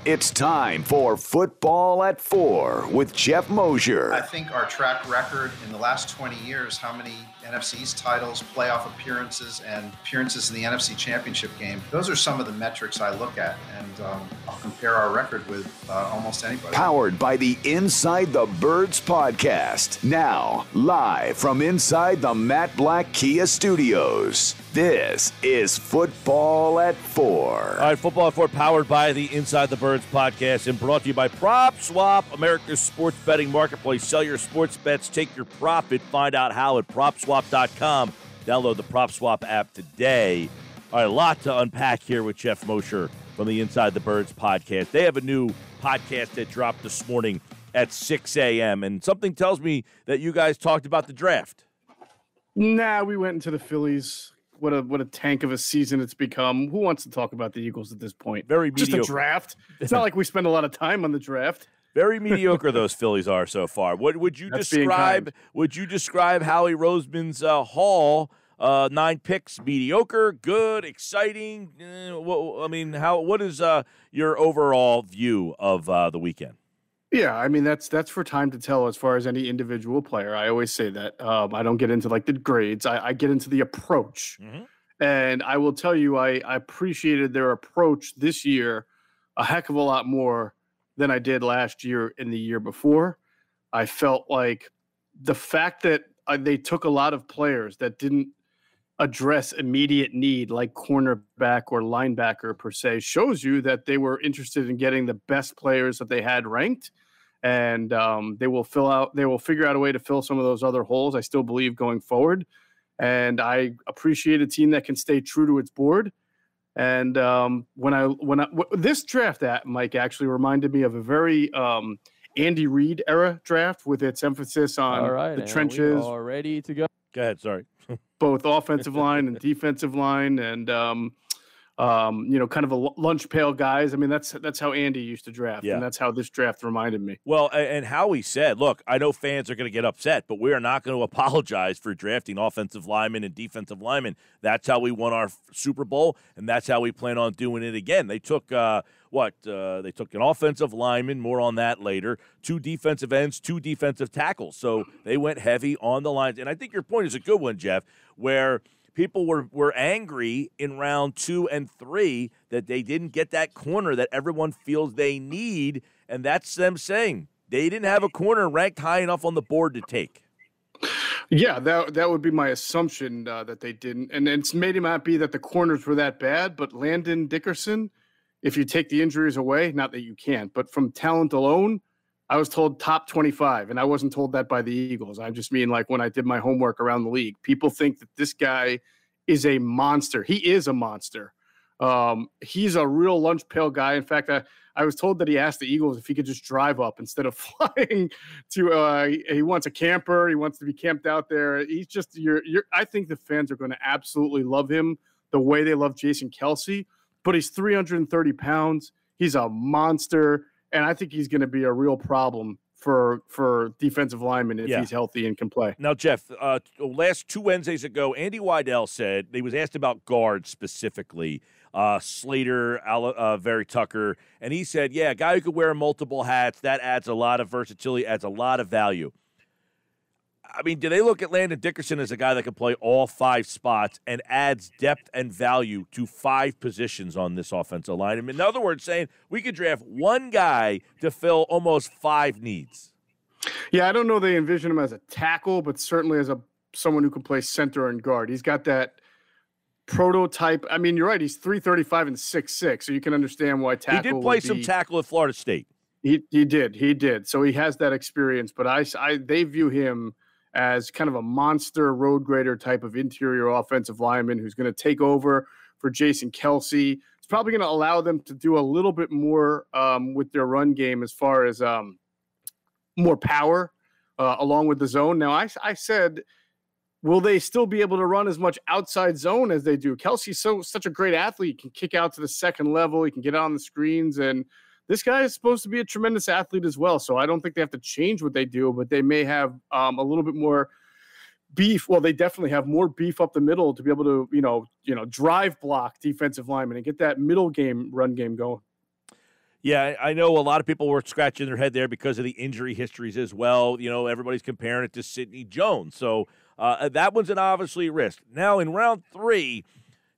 It's time for Football at 4 with Geoff Mosher. I think our track record in the last 20 years, how many NFC East titles, playoff appearances, and appearances in the NFC Championship game, those are some of the metrics I look at, and I'll compare our record with almost anybody. Powered by the Inside the Birds podcast. Now, live from inside the Matt Black Kia Studios. This is Football at 4. All right, Football at 4 powered by the Inside the Birds podcast and brought to you by Prop Swap, America's sports betting marketplace. Sell your sports bets, take your profit. Find out how at PropSwap.com. Download the Prop Swap app today. All right, a lot to unpack here with Geoff Mosher from the Inside the Birds podcast. They have a new podcast that dropped this morning at 6 a.m., and something tells me that you guys talked about the draft. Nah, we went into the Phillies. What a tank of a season it's become. Who wants to talk about the Eagles at this point? Very mediocre. Just a draft. It's not like we spend a lot of time on the draft. Very mediocre those Phillies are so far. What would you describe? Would you describe Howie Roseman's haul? 9 picks, mediocre, good, exciting. What is your overall view of the weekend? Yeah, I mean that's for time to tell as far as any individual player. I always say that. I don't get into like the grades. I get into the approach. Mm-hmm. And I will tell you, I appreciated their approach this year a heck of a lot more than I did last year and the year before. I felt like the fact that they took a lot of players that didn't address immediate need like cornerback or linebacker per se shows you that they were interested in getting the best players that they had ranked, and they will figure out a way to fill some of those other holes. I still believe going forward, and I appreciate a team that can stay true to its board. And this draft, that Mike, actually reminded me of a very Andy Reid era draft with its emphasis on the trenches. All ready to go. Go ahead. Sorry. Both offensive line and defensive line, and kind of a lunch pail guys. I mean, that's how Andy used to draft, and that's how this draft reminded me. Well, and Howie said, look, I know fans are going to get upset, but we are not going to apologize for drafting offensive linemen and defensive linemen. That's how we won our Super Bowl, and that's how we plan on doing it again. They took they took an offensive lineman, more on that later, 2 defensive ends, 2 defensive tackles. So they went heavy on the lines. And I think your point is a good one, Geoff, where people were angry in round 2 and 3 that they didn't get that corner that everyone feels they need, and that's them saying they didn't have a corner ranked high enough on the board to take. Yeah, that would be my assumption that they didn't. And it's made it not be that the corners were that bad, but Landon Dickerson, if you take the injuries away, not that you can't, but from talent alone, I was told top 25, and I wasn't told that by the Eagles. I just mean like when I did my homework around the league. People think that this guy is a monster. He is a monster. He's a real lunch pail guy. In fact, I was told that he asked the Eagles if he could just drive up instead of flying to he wants a camper. He wants to be camped out there. He's just I think the fans are going to absolutely love him the way they love Jason Kelce. But he's 330 pounds. He's a monster, and I think he's going to be a real problem for defensive linemen if he's healthy and can play. Now, Geoff, last 2 Wednesdays ago, Andy Weidel said he was asked about guards specifically, Slater, Very Tucker, and he said, a guy who could wear multiple hats, that adds a lot of versatility, adds a lot of value. I mean, do they look at Landon Dickerson as a guy that can play all 5 spots and adds depth and value to 5 positions on this offensive line? I mean, in other words, saying we could draft one guy to fill almost 5 needs. Yeah, I don't know they envision him as a tackle, but certainly as someone who can play center and guard. He's got that prototype. I mean, you're right. He's 335 and 6'6", so you can understand why tackle. He did play some tackle at Florida State. He did. So he has that experience, but they view him as kind of a monster road grader type of interior offensive lineman who's going to take over for Jason Kelce. It's probably going to allow them to do a little bit more with their run game as far as more power along with the zone. Now, I said, will they still be able to run as much outside zone as they do? Kelce's such a great athlete. He can kick out to the second level. He can get on the screens, and this guy is supposed to be a tremendous athlete as well, so I don't think they have to change what they do, but they may have a little bit more beef. Well, they definitely have more beef up the middle to be able to, drive block defensive linemen and get that middle game, run game going. Yeah, I know a lot of people were scratching their head there because of the injury histories as well. You know, everybody's comparing it to Sidney Jones. So that one's an obviously risk. Now, in round 3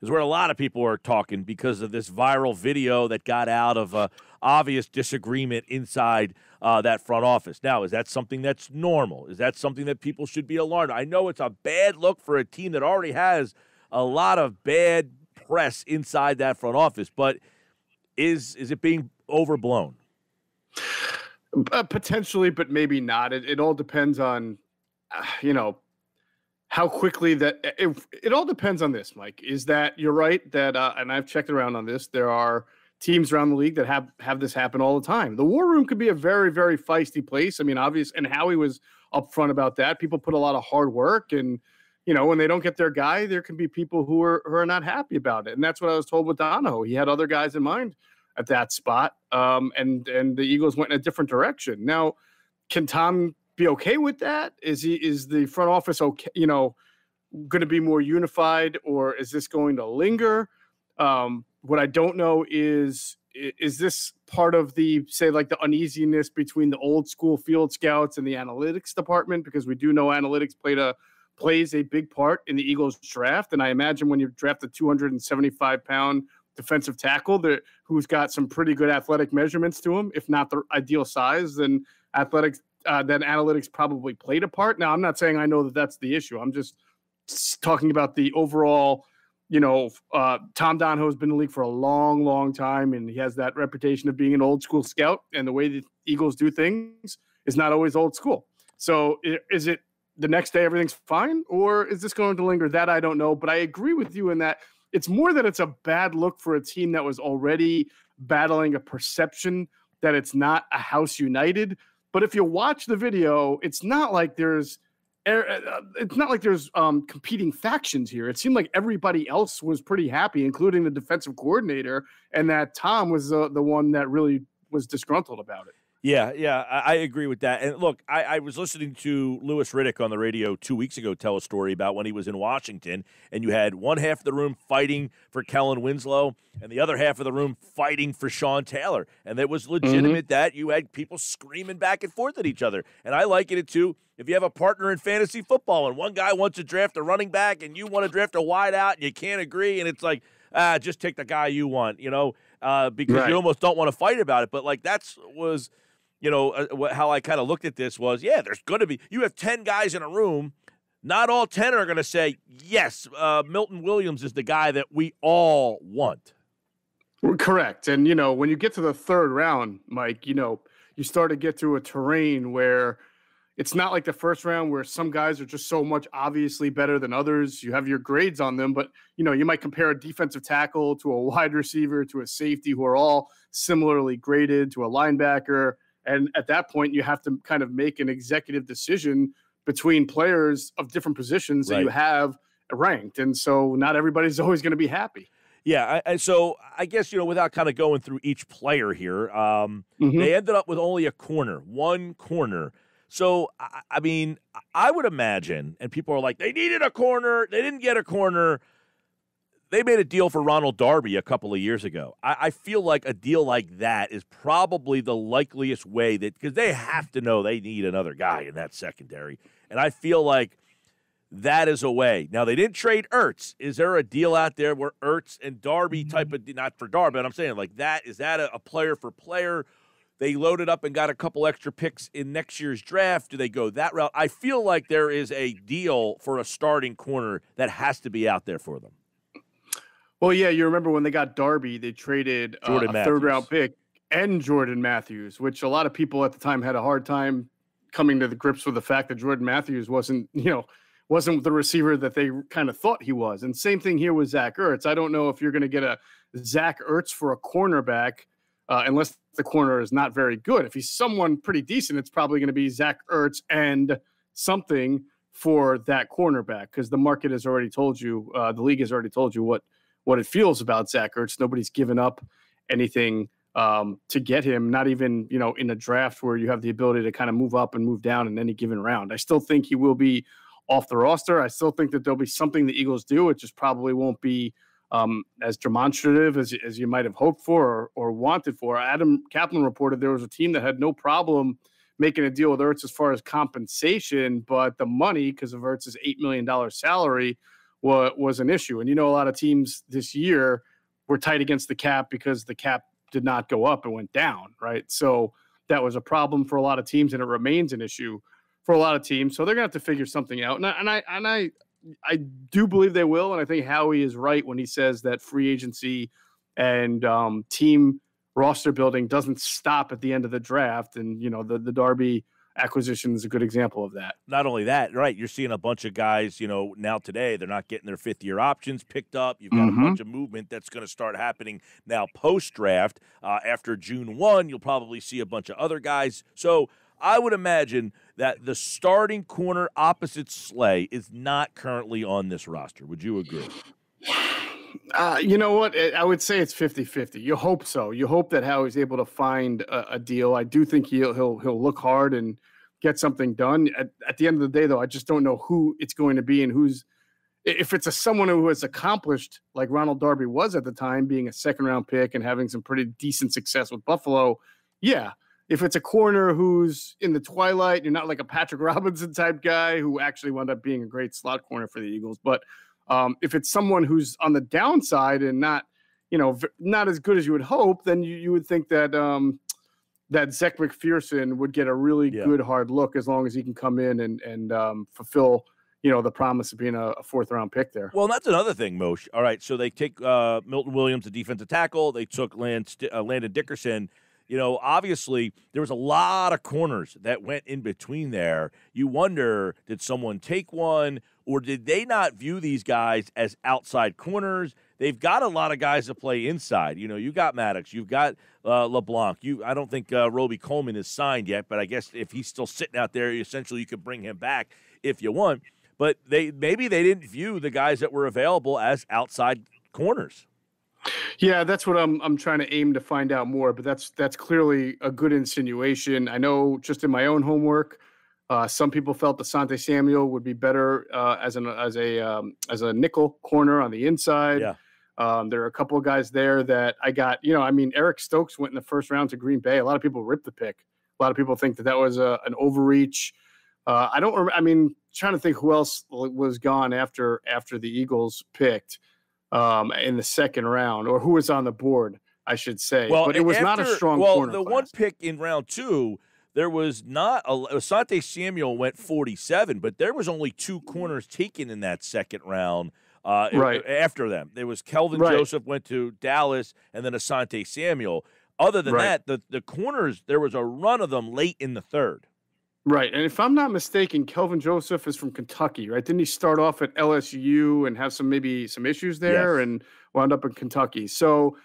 is where a lot of people are talking because of this viral video that got out of obvious disagreement inside that front office. Now, is that something that's normal? Is that something that people should be alarmed? I know it's a bad look for a team that already has a lot of bad press inside that front office, but is it being overblown? Potentially, but maybe not. It all depends on, how quickly that it all depends on this, Mike. Is that you're right that, and I've checked around on this, there are teams around the league that have this happen all the time. The war room could be a very, very feisty place. I mean, obvious, and Howie was upfront about that. People put a lot of hard work, and when they don't get their guy, there can be people who are not happy about it. And that's what I was told with Donahoe. He had other guys in mind at that spot, and the Eagles went in a different direction. Now, can Tom be okay with that? Is the front office okay? Going to be more unified, or is this going to linger? What I don't know is this part of the uneasiness between the old school field scouts and the analytics department? Because we do know analytics plays a big part in the Eagles draft. And I imagine when you draft a 275-pound defensive tackle who's got some pretty good athletic measurements to him, if not the ideal size, then analytics probably played a part. Now, I'm not saying I know that that's the issue. I'm just talking about the overall, Tom Donahoe has been in the league for a long, long time, and he has that reputation of being an old school scout, and the way the Eagles do things is not always old school. So is it the next day everything's fine, or is this going to linger? That I don't know, but I agree with you in that it's more that it's a bad look for a team that was already battling a perception that it's not a house united. But if you watch the video, it's not like there's competing factions here. It seemed like everybody else was pretty happy, including the defensive coordinator, and that Tom was the one that really was disgruntled about it. Yeah, I agree with that. And look, I was listening to Louis Riddick on the radio 2 weeks ago tell a story about when he was in Washington, and you had one half of the room fighting for Kellen Winslow and the other half of the room fighting for Sean Taylor. And it was legitimate that you had people screaming back and forth at each other. And I liken it to if you have a partner in fantasy football and one guy wants to draft a running back and you want to draft a wide out and you can't agree, and it's like, just take the guy you want, because you almost don't want to fight about it. But how I kind of looked at this was, there's going to be – you have 10 guys in a room. Not all 10 are going to say, yes, Milton Williams is the guy that we all want. Correct. And, when you get to the third round, Mike, you start to get to a terrain where it's not like the first round where some guys are just so much obviously better than others. You have your grades on them, but, you might compare a defensive tackle to a wide receiver to a safety who are all similarly graded to a linebacker. And at that point, you have to kind of make an executive decision between players of different positions that you have ranked. And so not everybody's always going to be happy. Yeah, so I guess, without kind of going through each player here, they ended up with only one corner. So, I mean, I would imagine, and people are like, they needed a corner, they didn't get a corner. They made a deal for Ronald Darby a couple of years ago. I feel like a deal like that is probably the likeliest way because they have to know they need another guy in that secondary. And I feel like that is a way. Now, they didn't trade Ertz. Is there a deal out there where Ertz and Darby type of, not for Darby, but I'm saying like that, is that a player for player? They loaded up and got a couple extra picks in next year's draft. Do they go that route? I feel like there is a deal for a starting corner that has to be out there for them. Well, yeah, you remember when they got Darby, they traded a third-round pick and Jordan Matthews, which a lot of people at the time had a hard time coming to the grips with the fact that Jordan Matthews wasn't the receiver that they kind of thought he was. And same thing here with Zach Ertz. I don't know if you're going to get a Zach Ertz for a cornerback unless the corner is not very good. If he's someone pretty decent, it's probably going to be Zach Ertz and something for that cornerback because the market has already told you, the league has already told you what it feels about Zach Ertz. Nobody's given up anything to get him, not even, in a draft where you have the ability to kind of move up and move down in any given round. I still think he will be off the roster. I still think that there'll be something the Eagles do. It just probably won't be as demonstrative as you might have hoped for or wanted for. Adam Kaplan reported there was a team that had no problem making a deal with Ertz as far as compensation, but the money, because of Ertz's $8 million salary, was an issue. And, a lot of teams this year were tight against the cap because the cap did not go up, it went down, right? So that was a problem for a lot of teams, and it remains an issue for a lot of teams. So they're going to have to figure something out. And I do believe they will, and I think Howie is right when he says that free agency and team roster building doesn't stop at the end of the draft. And, the Darby acquisition is a good example of that. Not only that, right, you're seeing a bunch of guys, now today, they're not getting their fifth-year options picked up. You've got a bunch of movement that's going to start happening now post-draft. After June 1, you'll probably see a bunch of other guys. So I would imagine that the starting corner opposite Slay is not currently on this roster. Would you agree? You know what? I would say it's 50-50. You hope so. You hope that Howie's able to find a deal. I do think he'll look hard and get something done. At the end of the day, though, I just don't know who it's going to be and if it's someone who has accomplished like Ronald Darby was at the time, being a second-round pick and having some pretty decent success with Buffalo, yeah. If it's a corner who's in the twilight, you're not like a Patrick Robinson type guy who actually wound up being a great slot corner for the Eagles. But if it's someone who's on the downside and not as good as you would hope, then you would think that that Zach McPherson would get a really good hard look as long as he can come in and fulfill the promise of being a fourth-round pick there. Well, that's another thing, Moshe. All right, so they take Milton Williams, the defensive tackle. They took Landon Dickerson. Obviously, there was a lot of corners that went in between there. You wonder, did someone take one, or did they not view these guys as outside corners? They've got a lot of guys to play inside. You got Maddox, you've got LeBlanc. I don't think Roby Coleman is signed yet, but I guess if he's still sitting out there, essentially you could bring him back if you want. But maybe they didn't view the guys that were available as outside corners. Yeah, that's what I'm trying to aim to find out more, but that's clearly a good insinuation. I know just in my own homework, some people felt Asante Samuel would be better as a nickel corner on the inside. Yeah. There are a couple of guys there that I got. Eric Stokes went in the first round to Green Bay. A lot of people ripped the pick. A lot of people think that was an overreach. Trying to think who else was gone after the Eagles picked. In the second round, or who was on the board, I should say. Well, but it was not a strong corner class. One pick in round 2, there was not Asante Samuel went 47, but there was only 2 corners taken in that second round. Right after them, there was Kelvin Joseph went to Dallas, and then Asante Samuel. Other than that, the corners, there was a run of them late in the third. Right, and if I'm not mistaken, Kelvin Joseph is from Kentucky, right? Didn't he start off at LSU and have some issues there and wound up in Kentucky? So,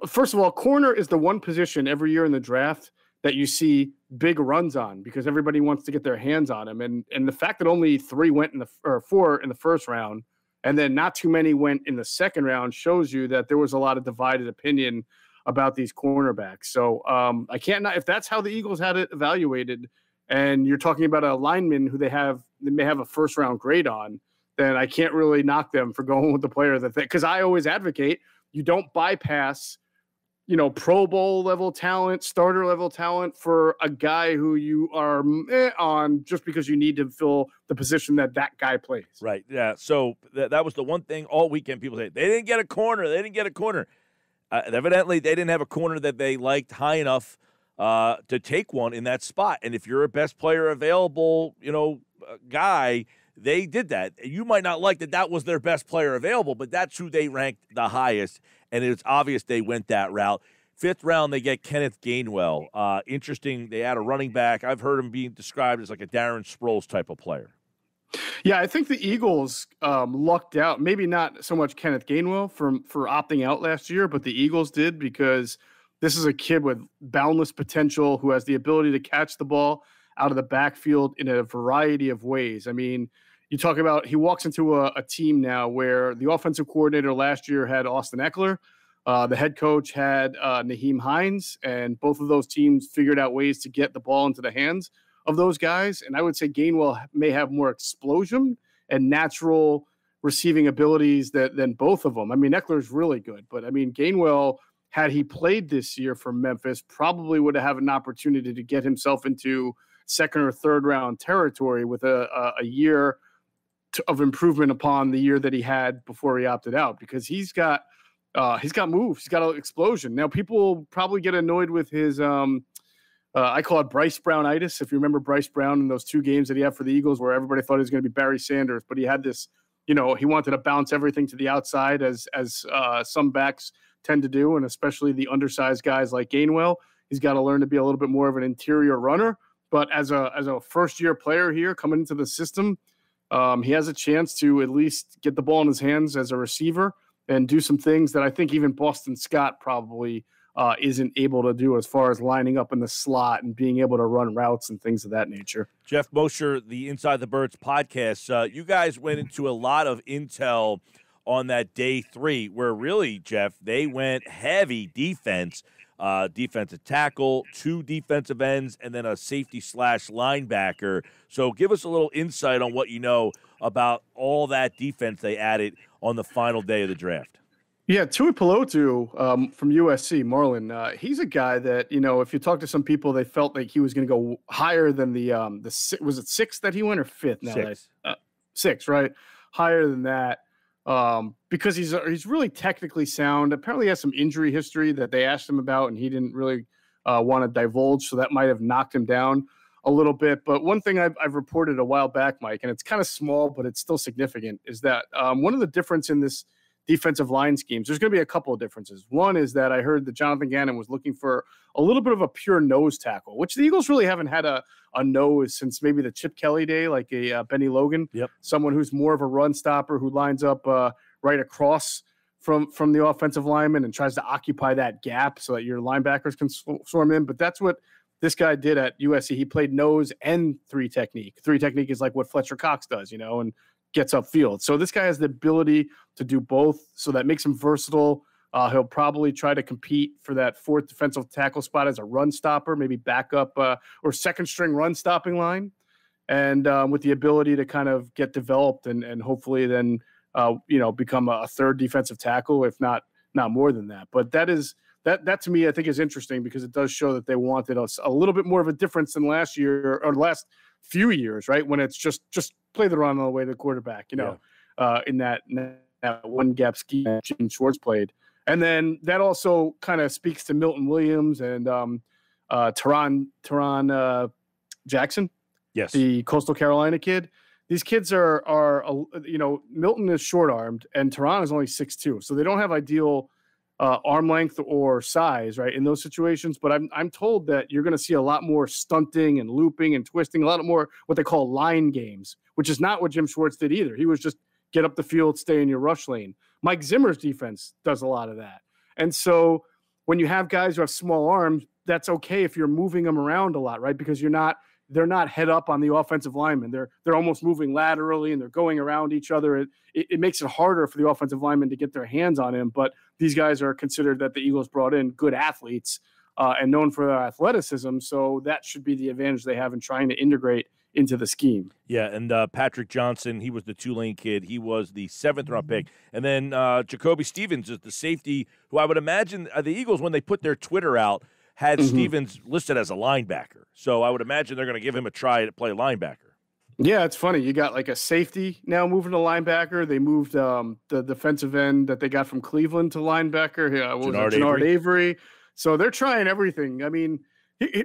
first of all, corner is the one position every year in the draft that you see big runs on because everybody wants to get their hands on him. And the fact that only 4 in the first round and then not too many went in the second round shows you that there was a lot of divided opinion about these cornerbacks. So I can't if that's how the Eagles had it evaluated. And you're talking about a lineman who they may have a first-round grade on, then I can't really knock them for going with the player because I always advocate you don't bypass, Pro Bowl level talent, starter level talent for a guy who you are on just because you need to fill the position that guy plays. Right. Yeah. So that was the one thing all weekend people say they didn't get a corner. Evidently, they didn't have a corner that they liked high enough to take one in that spot. And if you're a best player available, guy, they did that. You might not like that was their best player available, but that's who they ranked the highest. And it's obvious they went that route. 5th round, they get Kenneth Gainwell. Interesting. They had a running back. I've heard him being described as like a Darren Sproles type of player. Yeah, I think the Eagles lucked out. Maybe not so much Kenneth Gainwell for opting out last year, but the Eagles did because this is a kid with boundless potential who has the ability to catch the ball out of the backfield in a variety of ways. I mean, you talk about he walks into a team now where the offensive coordinator last year had Austin Eckler. The head coach had Naheem Hines, and both of those teams figured out ways to get the ball into the hands of those guys. And I would say Gainwell may have more explosion and natural receiving abilities than both of them. I mean, Eckler's really good, but I mean, Gainwell, had he played this year for Memphis, probably would have an opportunity to get himself into second or third round territory with a year of improvement upon the year that he had before he opted out, because he's got moves, he's got an explosion. Now, people will probably get annoyed with his I call it Bryce Brownitis. If you remember Bryce Brown in those 2 games that he had for the Eagles, where everybody thought he was going to be Barry Sanders, but he had this, he wanted to bounce everything to the outside, as some backs tend to do, and especially the undersized guys like Gainwell. He's got to learn to be a little bit more of an interior runner. But as a first-year player here coming into the system, he has a chance to at least get the ball in his hands as a receiver and do some things that I think even Boston Scott probably isn't able to do, as far as lining up in the slot and being able to run routes and things of that nature. Geoff Mosher, the Inside the Birds podcast, you guys went into a lot of intel on that day 3, where really, Geoff, they went heavy defense, defensive tackle, 2 defensive ends, and then a safety / linebacker. So give us a little insight on what you know about all that defense they added on the final day of the draft. Yeah, Tui Pelotu from USC, Marlin. He's a guy that, if you talk to some people, they felt like he was going to go higher than the was it 6th that he went, or 5th? Now 6th. 6th, right? Higher than that, because he's really technically sound. Apparently, he has some injury history that they asked him about, and he didn't really want to divulge, so that might have knocked him down a little bit. But one thing I've reported a while back, Mike, and it's kind of small, but it's still significant, is that one of the difference in this defensive line schemes, there's going to be a couple of differences. One is that I heard that Jonathan Gannon was looking for a little bit of a pure nose tackle, which the Eagles really haven't had a nose since maybe the Chip Kelly day, like a Benny Logan. Yep. Someone who's more of a run stopper, who lines up right across from the offensive lineman and tries to occupy that gap so that your linebackers can swarm in. But that's what this guy did at USC. He played nose and 3 technique. 3 technique is like what Fletcher Cox does, and gets upfield. So this guy has the ability to do both, so that makes him versatile. He'll probably try to compete for that 4th defensive tackle spot as a run stopper, maybe backup or second string run stopping line, and with the ability to kind of get developed and hopefully then become a 3rd defensive tackle, if not more than that. But that to me, I think, is interesting, because it does show that they wanted a little bit more of a difference than last year or last few years, right? When it's just play the run on the way to the quarterback, in that one gap scheme that Jim Schwartz played. And then that also kind of speaks to Milton Williams and Teron Jackson, yes, the Coastal Carolina kid. These kids are Milton is short-armed and Teron is only 6'2", so they don't have ideal arm length or size, right, in those situations. But I'm told that you're going to see a lot more stunting and looping and twisting, a lot more what they call line games, which is not what Jim Schwartz did either. He was just get up the field, stay in your rush lane. Mike Zimmer's defense does a lot of that. And so when you have guys who have small arms, that's okay if you're moving them around a lot, right? Because they're not head up on the offensive lineman. They're almost moving laterally and they're going around each other. It makes it harder for the offensive lineman to get their hands on him. But these guys are considered, that the Eagles brought in, good athletes and known for their athleticism. So that should be the advantage they have in trying to integrate into the scheme. Yeah, and Patrick Johnson, he was the Tulane kid. He was the 7th-round pick. And then Jacoby Stevens is the safety, who I would imagine the Eagles, when they put their Twitter out, had Stevens listed as a linebacker. So I would imagine they're going to give him a try to play linebacker. Yeah, it's funny. You got like a safety now moving to linebacker. They moved the defensive end that they got from Cleveland to linebacker. Jannard Avery. So they're trying everything. I mean,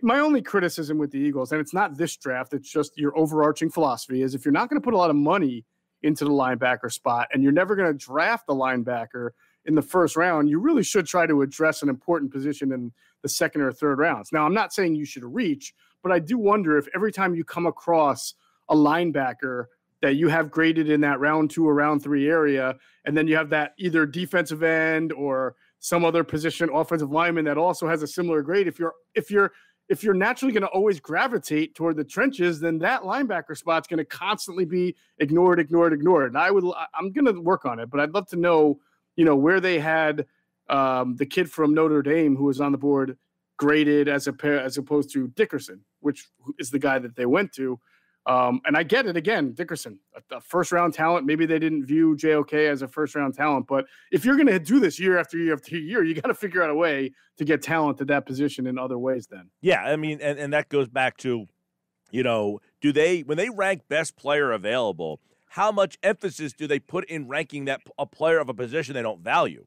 my only criticism with the Eagles, and it's not this draft, it's just your overarching philosophy, is if you're not going to put a lot of money into the linebacker spot and you're never going to draft the linebacker in the first round, you really should try to address an important position in the 2nd or 3rd rounds. Now, I'm not saying you should reach, but I do wonder if every time you come across a linebacker that you have graded in that round 2 or round 3 area, and then you have that either defensive end or some other position, offensive lineman, that also has a similar grade. If you're naturally going to always gravitate toward the trenches, then that linebacker spot's going to constantly be ignored. And I'm going to work on it, but I'd love to know, where they had the kid from Notre Dame who was on the board graded as opposed to Dickerson, which is the guy that they went to. And I get it. Again, Dickerson, a first-round talent. Maybe they didn't view JOK as a first-round talent, but if you're going to do this year after year after year, you got to figure out a way to get talent at that position in other ways then. Yeah, I mean, and that goes back to, when they rank best player available, how much emphasis do they put in ranking that a player of a position they don't value?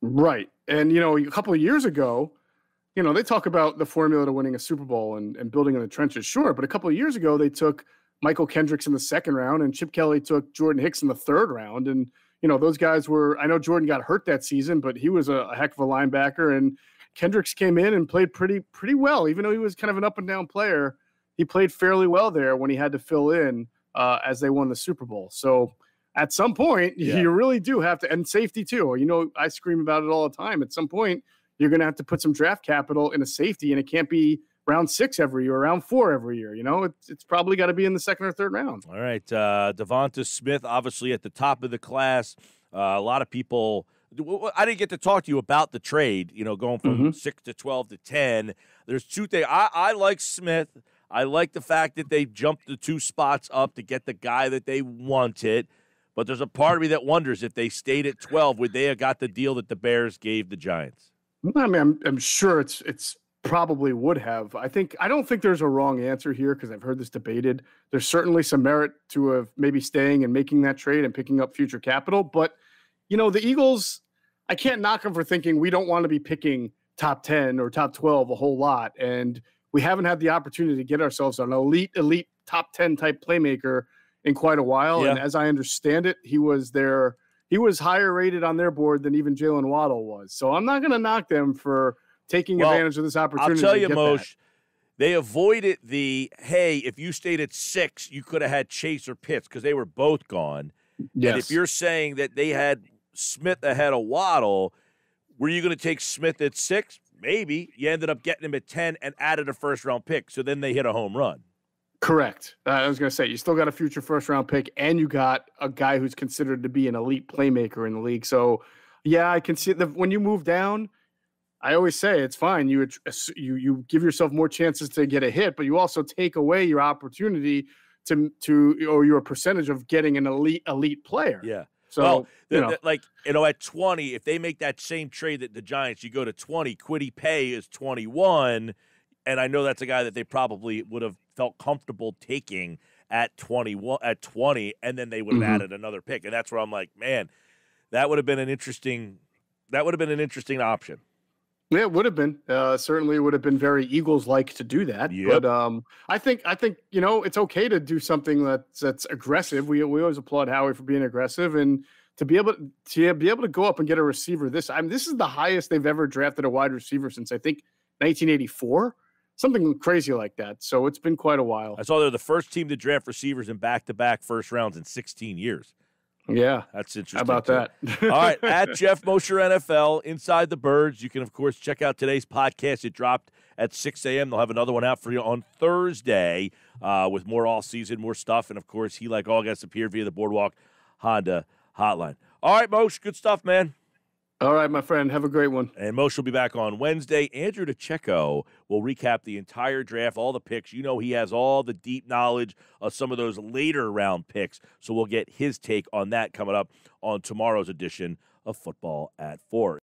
Right. And, a couple of years ago, they talk about the formula to winning a Super Bowl and building in the trenches. Sure. But a couple of years ago, they took Michael Kendricks in the second round and Chip Kelly took Jordan Hicks in the third round. And, those guys I know Jordan got hurt that season, but he was a heck of a linebacker. And Kendricks came in and played pretty well. Even though he was kind of an up and down player, he played fairly well there when he had to fill in as they won the Super Bowl. So at some point, you really do have to, and safety too. I scream about it all the time. At some point, you're going to have to put some draft capital in a safety, and it can't be round 6 every year or round 4 every year. It's probably got to be in the second or third round. All right. Devonta Smith, obviously at the top of the class. A lot of people – I didn't get to talk to you about the trade, going from 6 to 12 to 10. There's two things. I like Smith. I like the fact that they jumped the 2 spots up to get the guy that they wanted. But there's a part of me that wonders if they stayed at 12, would they have got the deal that the Bears gave the Giants? I mean, I'm sure it's probably would have. I don't think there's a wrong answer here because I've heard this debated. There's certainly some merit to maybe staying and making that trade and picking up future capital. But, the Eagles, I can't knock them for thinking we don't want to be picking top 10 or top 12 a whole lot. And we haven't had the opportunity to get ourselves an elite top 10 type playmaker in quite a while. Yeah. And as I understand it, he was higher rated on their board than even Jalen Waddle was. So I'm not going to knock them for taking advantage of this opportunity. I'll tell you, Moshe, they avoided if you stayed at 6, you could have had Chase or Pitts because they were both gone. Yes. And if you're saying that they had Smith ahead of Waddle, were you going to take Smith at 6? Maybe. You ended up getting him at 10 and added a first-round pick, so then they hit a home run. Correct. I was going to say, you still got a future first-round pick, and you got a guy who's considered to be an elite playmaker in the league. So, yeah, I can see when you move down, I always say it's fine. You give yourself more chances to get a hit, but you also take away your opportunity or your percentage of getting an elite player. Yeah. So, at 20, if they make that same trade that the Giants, you go to 20, Kwity Paye is 21, and I know that's a guy that they probably would have felt comfortable taking at 20, and then they would have added another pick. And that's where I'm like, man, that would have been an interesting option. Yeah, it would have been. Certainly would have been very Eagles-like to do that. Yep. But I think it's okay to do something that's aggressive. We always applaud Howie for being aggressive, and to be able to go up and get a receiver. This is the highest they've ever drafted a wide receiver since I think 1984. Something crazy like that. So it's been quite a while. I saw they're the first team to draft receivers in back-to-back first rounds in 16 years. Yeah. That's interesting. How about that? All right. At Geoff Mosher NFL, Inside the Birds. You can, of course, check out today's podcast. It dropped at 6 a.m. They'll have another one out for you on Thursday with more all-season, more stuff. And, of course, he, like all guests, appeared via the Boardwalk Honda hotline. All right, Moshe. Good stuff, man. All right, my friend. Have a great one. And Moshe will be back on Wednesday. Andrew DeCecco will recap the entire draft, all the picks. He has all the deep knowledge of some of those later round picks. So we'll get his take on that coming up on tomorrow's edition of Football at 4.